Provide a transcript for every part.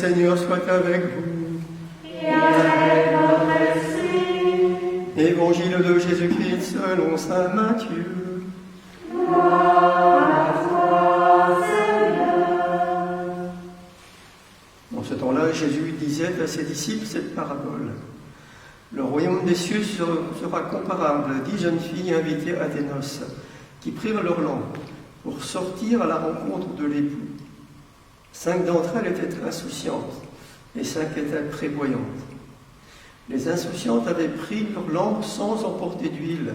Seigneur soit avec vous. Et avec votre esprit. Évangile de Jésus-Christ selon saint Matthieu. Gloire à toi, Seigneur. Dans ce temps-là, Jésus disait à ses disciples cette parabole. Le royaume des cieux sera comparable à 10 jeunes filles invitées à des noces, qui prirent leur lampe pour sortir à la rencontre de l'époux. 5 d'entre elles étaient insouciantes et 5 étaient prévoyantes. Les insouciantes avaient pris leur lampe sans emporter d'huile,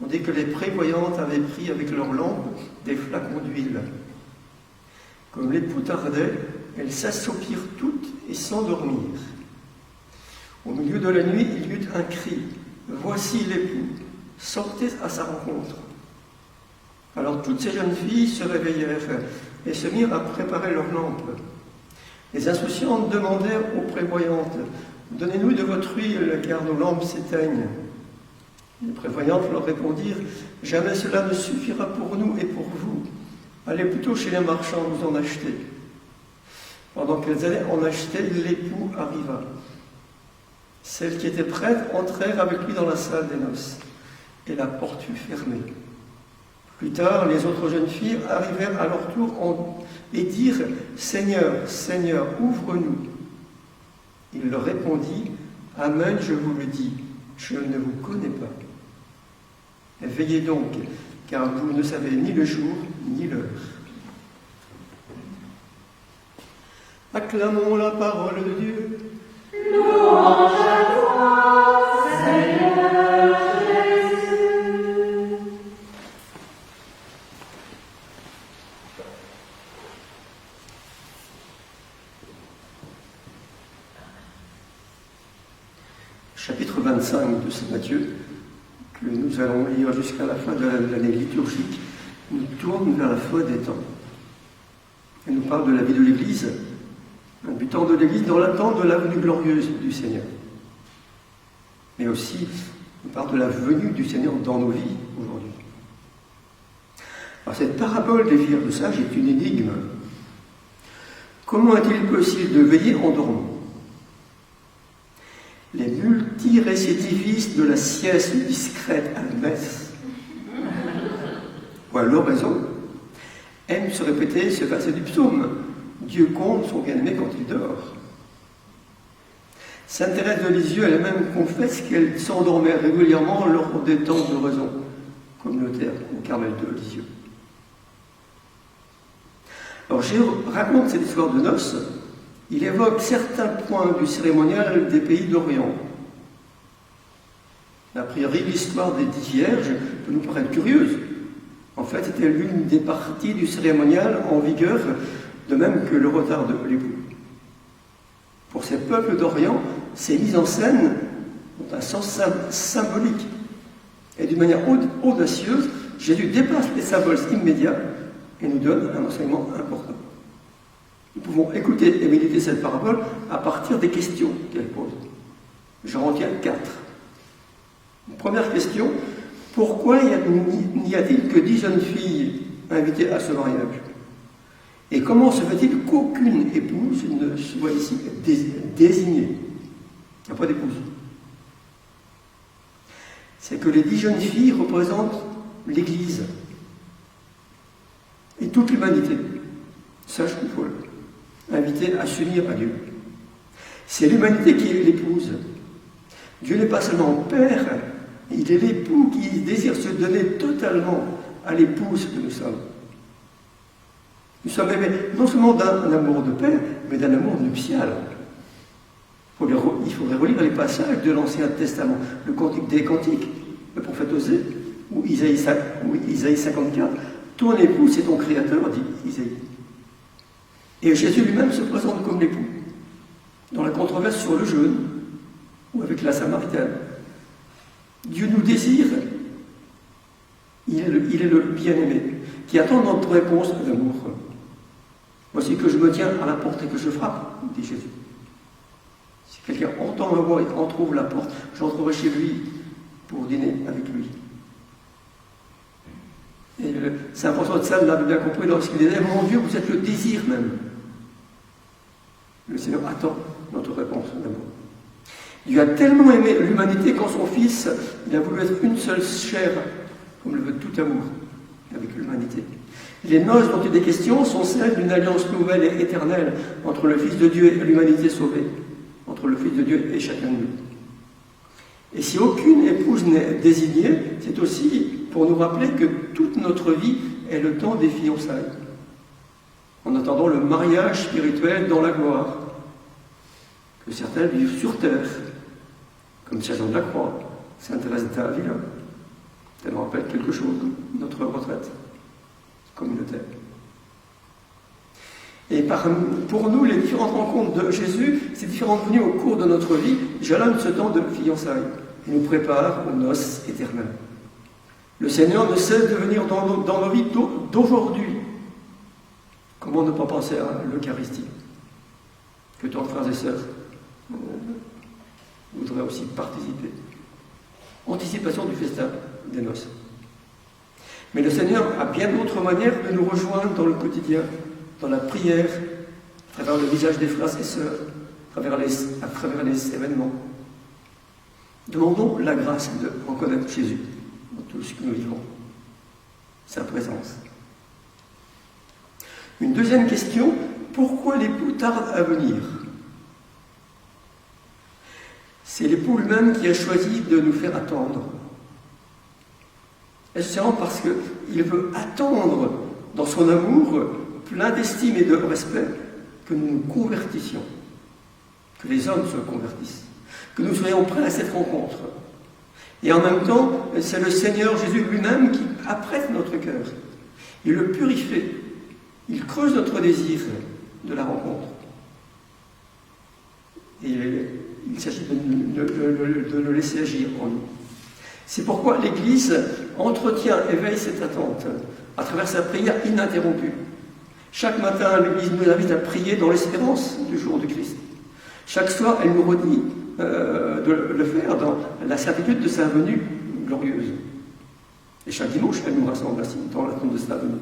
tandis que les prévoyantes avaient pris avec leur lampe des flacons d'huile. Comme l'époux tardait, elles s'assoupirent toutes et s'endormirent. Au milieu de la nuit, il y eut un cri. « Voici l'époux, sortez à sa rencontre !» Alors toutes ces jeunes filles se réveillèrent et se mirent à préparer leurs lampes. Les insouciantes demandèrent aux prévoyantes « Donnez-nous de votre huile, car nos lampes s'éteignent. » Les prévoyantes leur répondirent « Jamais cela ne suffira pour nous et pour vous. Allez plutôt chez les marchands vous en acheter. » Pendant qu'elles allaient en acheter, l'époux arriva. Celles qui étaient prêtes entrèrent avec lui dans la salle des noces, et la porte fut fermée. Plus tard, les autres jeunes filles arrivèrent à leur tour et dirent « Seigneur, Seigneur, ouvre-nous !» Il leur répondit « Amen, je vous le dis, je ne vous connais pas. Veillez donc, car vous ne savez ni le jour ni l'heure. » Acclamons la parole de Dieu. Louange à toi, Seigneur Jésus. Chapitre 25 de saint Matthieu, que nous allons lire jusqu'à la fin de l'année liturgique, nous tourne vers la foi des temps. Elle nous parle de la vie de l'Église, du temps de l'Église dans l'attente de la venue glorieuse du Seigneur. Mais aussi, on parle de la venue du Seigneur dans nos vies aujourd'hui. Alors cette parabole des filles de sages est une énigme. Comment est-il possible de veiller en dormant? Les multirécidivistes de la sieste discrète à la messe, ou à l'oraison, aiment se répéter ce verset du psaume. Dieu compte son bien-aimé quand il dort. Sainte Thérèse de Lisieux elle-même confesse qu'elle s'endormait régulièrement lors des temps d'oraison communautaire au Carmel de Lisieux. Alors, raconte cette histoire de noces. Il évoque certains points du cérémonial des pays d'Orient. A priori, l'histoire des 10 vierges peut nous paraître curieuse. En fait, c'était l'une des parties du cérémonial en vigueur, de même que le retard de l'époux. Pour ces peuples d'Orient, ces mises en scène ont un sens symbolique. Et d'une manière audacieuse, Jésus dépasse les symboles immédiats et nous donne un enseignement important. Nous pouvons écouter et méditer cette parabole à partir des questions qu'elle pose. J'en retiens 4. Première question, pourquoi n'y a-t-il que 10 jeunes filles invitées à ce mariage? Et comment se fait-il qu'aucune épouse ne soit ici désignée? Il n'y a pas d'épouse. C'est que les 10 jeunes filles représentent l'Église et toute l'humanité, sage ou folle, invitée à s'unir à Dieu. C'est l'humanité qui est l'épouse. Dieu n'est pas seulement père, il est l'époux qui désire se donner totalement à l'épouse que nous sommes. Nous sommes aimés non seulement d'un amour de père, mais d'un amour nuptial. Il faudrait relire les passages de l'Ancien Testament, le Cantique des Cantiques, le prophète Osée, ou Isaïe 54. Ton époux, c'est ton créateur, dit Isaïe. Et Jésus lui-même se présente comme l'époux, dans la controverse sur le jeûne, ou avec la Samaritaine. Dieu nous désire, il est le bien-aimé, qui attend notre réponse d'amour. Voici que je me tiens à la porte et que je frappe, dit Jésus. Si quelqu'un entend ma voix et en trouve la porte, j'entrerai chez lui pour dîner avec lui. Et Saint François de Sales l'avait bien compris lorsqu'il disait « Mon Dieu, vous êtes le désir même. Seigneur attend notre réponse d'amour. Dieu a tellement aimé l'humanité qu'en son Fils, il a voulu être une seule chair, comme le veut tout amour, avec l'humanité. Les noces dont il est question sont celles d'une alliance nouvelle et éternelle entre le Fils de Dieu et l'humanité sauvée, entre le Fils de Dieu et chacun de nous. Et si aucune épouse n'est désignée, c'est aussi pour nous rappeler que toute notre vie est le temps des fiançailles, en attendant le mariage spirituel dans la gloire, que certains vivent sur terre, comme Saint Jean de la Croix, Sainte Thérèse d'Avila. Ça nous rappelle quelque chose, notre retraite communautaire. Et pour nous, les différentes rencontres de Jésus, ces différentes venues au cours de notre vie, jalonnent ce temps de fiançailles et nous préparent aux noces éternelles. Le Seigneur ne cesse de venir dans nos vies d'aujourd'hui. Comment ne pas penser à l'Eucharistie, que tant de frères et sœurs voudraient aussi participer. Anticipation du festin des noces. Mais le Seigneur a bien d'autres manières de nous rejoindre dans le quotidien, dans la prière, à travers le visage des frères et sœurs, à travers les événements. Demandons la grâce de reconnaître Jésus dans tout ce que nous vivons, sa présence. Une deuxième question, pourquoi l'époux tarde à venir? C'est l'époux lui-même qui a choisi de nous faire attendre. Essentiellement parce qu'il veut attendre dans son amour, plein d'estime et de respect, que nous nous convertissions, que les hommes se convertissent, que nous soyons prêts à cette rencontre. Et en même temps, c'est le Seigneur Jésus lui-même qui apprête notre cœur. Il le purifie, il creuse notre désir de la rencontre. Et il s'agit de le laisser agir en nous. C'est pourquoi l'Église entretient et veille cette attente à travers sa prière ininterrompue. Chaque matin, l'Église nous invite à prier dans l'espérance du jour du Christ. Chaque soir, elle nous redit de le faire dans la certitude de sa venue glorieuse. Et chaque dimanche, elle nous rassemble ainsi dans l'attente de sa venue.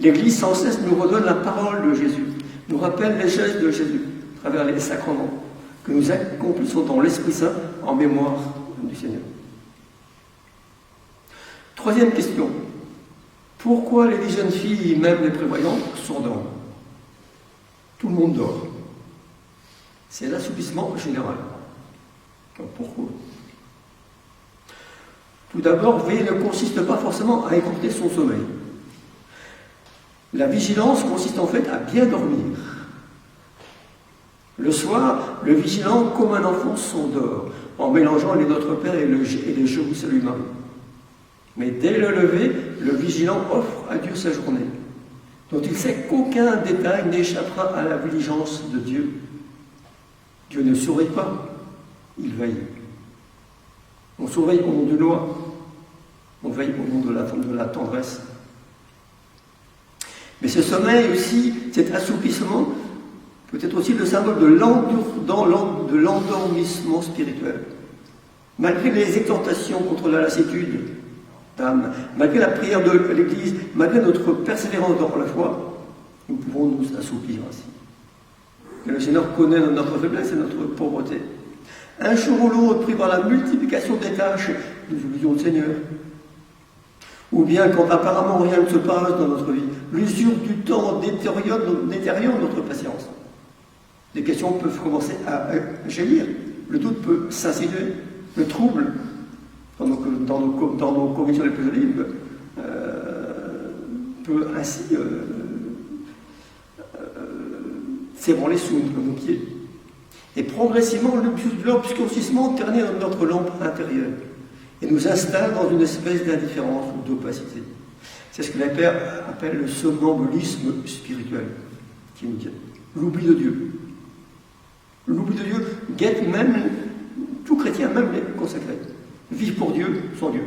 L'Église sans cesse nous redonne la parole de Jésus, nous rappelle les gestes de Jésus à travers les sacrements que nous accomplissons dans l'Esprit Saint en mémoire du Seigneur. Troisième question. Pourquoi les jeunes filles, même les prévoyantes, s'endorment? Tout le monde dort. C'est l'assoupissement général. Donc pourquoi? Tout d'abord, veiller ne consiste pas forcément à écourter son sommeil. La vigilance consiste en fait à bien dormir. Le soir, le vigilant, comme un enfant, s'endort, en mélangeant les Notre Père et les Je vous salue Marie. Mais dès le lever, le vigilant offre à Dieu sa journée, dont il sait qu'aucun détail n'échappera à la vigilance de Dieu. Dieu ne surveille pas, il veille. On surveille au nom de loi, on veille au nom de la tendresse. Mais ce sommeil aussi, cet assoupissement, peut être aussi le symbole de l'endormissement spirituel. Malgré les exhortations contre la lassitude d'âme, malgré la prière de l'Église, malgré notre persévérance dans la foi, nous pouvons nous assoupir ainsi. Et le Seigneur connaît notre faiblesse et notre pauvreté. Un jour ou l'autre, pris par la multiplication des tâches, nous oublions le Seigneur. Ou bien quand apparemment rien ne se passe dans notre vie, l'usure du temps détériore notre patience. Les questions peuvent commencer à jaillir, le doute peut s'insinuer, le trouble dans nos convictions les plus solides peut ainsi s'ébranler sous nos pieds. Et progressivement, l'obscurcissement ternit notre lampe intérieure et nous installe dans une espèce d'indifférence ou d'opacité. C'est ce que les pères appellent le somnambulisme spirituel, qui nous dit l'oubli de Dieu. L'oubli de Dieu guette même tout chrétien, même les consacrés. Vivre pour Dieu sans Dieu.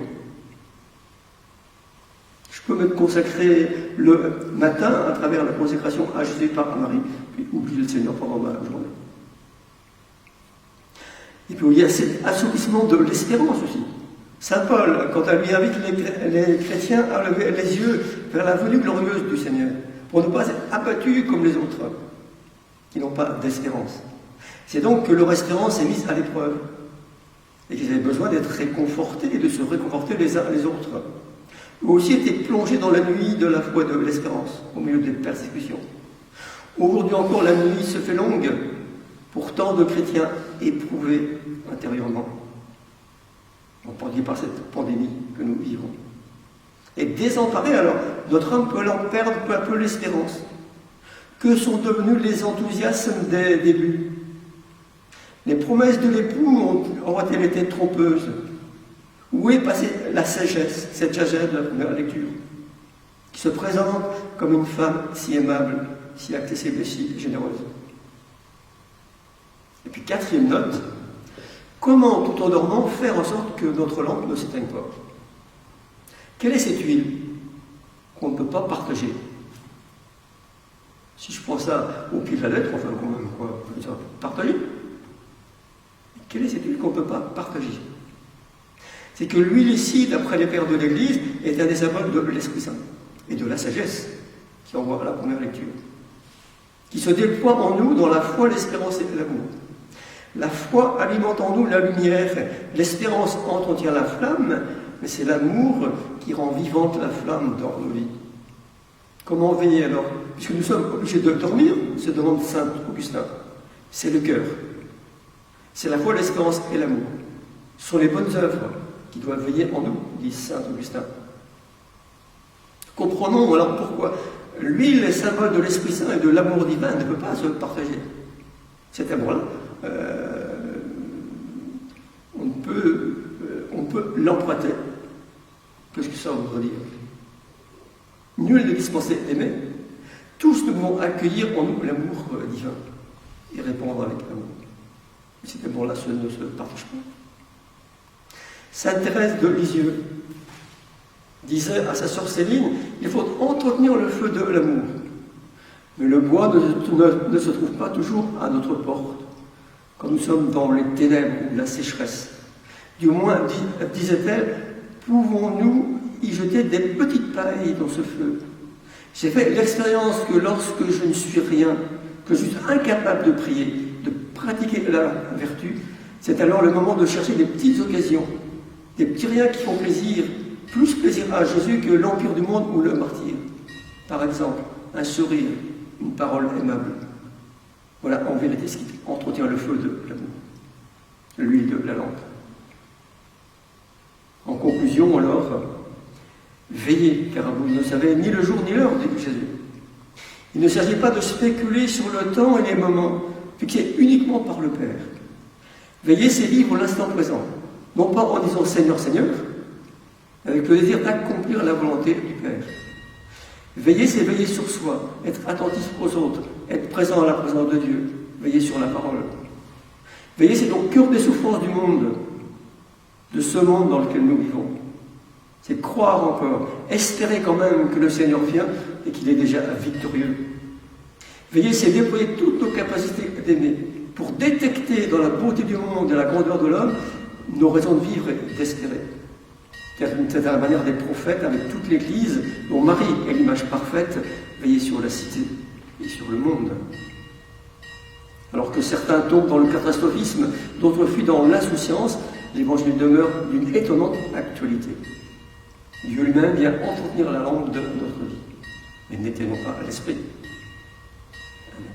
Je peux me consacrer le matin à travers la consécration à Jésus par Marie, puis oublier le Seigneur pendant ma journée. Et puis il y a cet assouplissement de l'espérance aussi. Saint Paul, quand il lui invite les chrétiens à lever les yeux vers la venue glorieuse du Seigneur, pour ne pas être abattus comme les autres. qui n'ont pas d'espérance. C'est donc que leur espérance est mise à l'épreuve et qu'ils avaient besoin d'être réconfortés et de se réconforter les uns les autres. Eux aussi étaient plongés dans la nuit de la foi et de l'espérance, au milieu des persécutions. Aujourd'hui encore, la nuit se fait longue pour tant de chrétiens éprouvés intérieurement, emportés par cette pandémie que nous vivons. Et désemparés alors, notre âme peut alors perdre peu à peu l'espérance. Que sont devenus les enthousiasmes des débuts? Les promesses de l'époux ont-elles été trompeuses? Où est passée la sagesse, cette sagesse de la première lecture, qui se présente comme une femme si aimable, si accessible et si généreuse? Et puis, quatrième note, comment, tout en dormant, faire en sorte que notre lampe ne s'éteigne pas? Quelle est cette huile qu'on ne peut pas partager? Si je prends ça au pied de la lettre, enfin, quand même, quoi, partager? Quelle est cette huile qu'on ne peut pas partager? C'est que l'huile ici, d'après les pères de l'Église, est un des symboles de l'Esprit Saint et de la sagesse, qui envoie à la première lecture, qui se déploie en nous dans la foi, l'espérance et l'amour. La foi alimente en nous la lumière, l'espérance entretient la flamme, mais c'est l'amour qui rend vivante la flamme dans nos vies. Comment veiller alors? Puisque nous sommes obligés de dormir, se demande saint Augustin. C'est le cœur. C'est la foi, l'espérance et l'amour. Ce sont les bonnes œuvres qui doivent veiller en nous, dit saint Augustin. Comprenons alors pourquoi l'huile est symbole de l'Esprit Saint et de l'amour divin ne peut pas se partager. Cet amour-là, on peut l'emprunter. Qu'est-ce que ça veut dire? Nul n'est dispensé d'aimer. Tous nous pouvons accueillir en nous l'amour divin et répondre avec amour. Cet amour-là ne se partage pas. Sainte Thérèse de Lisieux disait à sa sœur Céline, il faut entretenir le feu de l'amour. Mais le bois ne se trouve pas toujours à notre porte, quand nous sommes dans les ténèbres ou la sécheresse. Du moins, disait-elle, pouvons-nous y jeter des petites pailles dans ce feu? J'ai fait l'expérience que lorsque je ne suis rien, que je suis incapable de prier, de pratiquer la vertu, c'est alors le moment de chercher des petites occasions, des petits riens qui font plaisir, plus plaisir à Jésus que l'empire du monde ou le martyre. Par exemple, un sourire, une parole aimable. Voilà en vérité ce qui entretient le feu de l'amour, l'huile de la lampe. En conclusion alors, veillez, car vous ne savez ni le jour ni l'heure, dit Jésus. Il ne s'agit pas de spéculer sur le temps et les moments, fixés uniquement par le Père. Veillez, c'est vivre l'instant présent, non pas en disant Seigneur, Seigneur, avec le désir d'accomplir la volonté du Père. Veiller, c'est veiller sur soi, être attentif aux autres, être présent à la présence de Dieu, veiller sur la parole. Veiller, c'est donc cœur des souffrances du monde, de ce monde dans lequel nous vivons. C'est croire encore, espérer quand même que le Seigneur vient et qu'il est déjà victorieux. Veiller, c'est déployer toutes nos capacités d'aimer, pour détecter dans la beauté du monde et la grandeur de l'homme nos raisons de vivre et d'espérer. C'est à la manière des prophètes, avec toute l'Église, dont Marie est l'image parfaite, veiller sur la cité et sur le monde. Alors que certains tombent dans le catastrophisme, d'autres fuient dans l'insouciance, l'Évangile demeure d'une étonnante actualité. Dieu lui-même vient entretenir la lampe de notre vie, et n'éteignons pas l'esprit. Amen.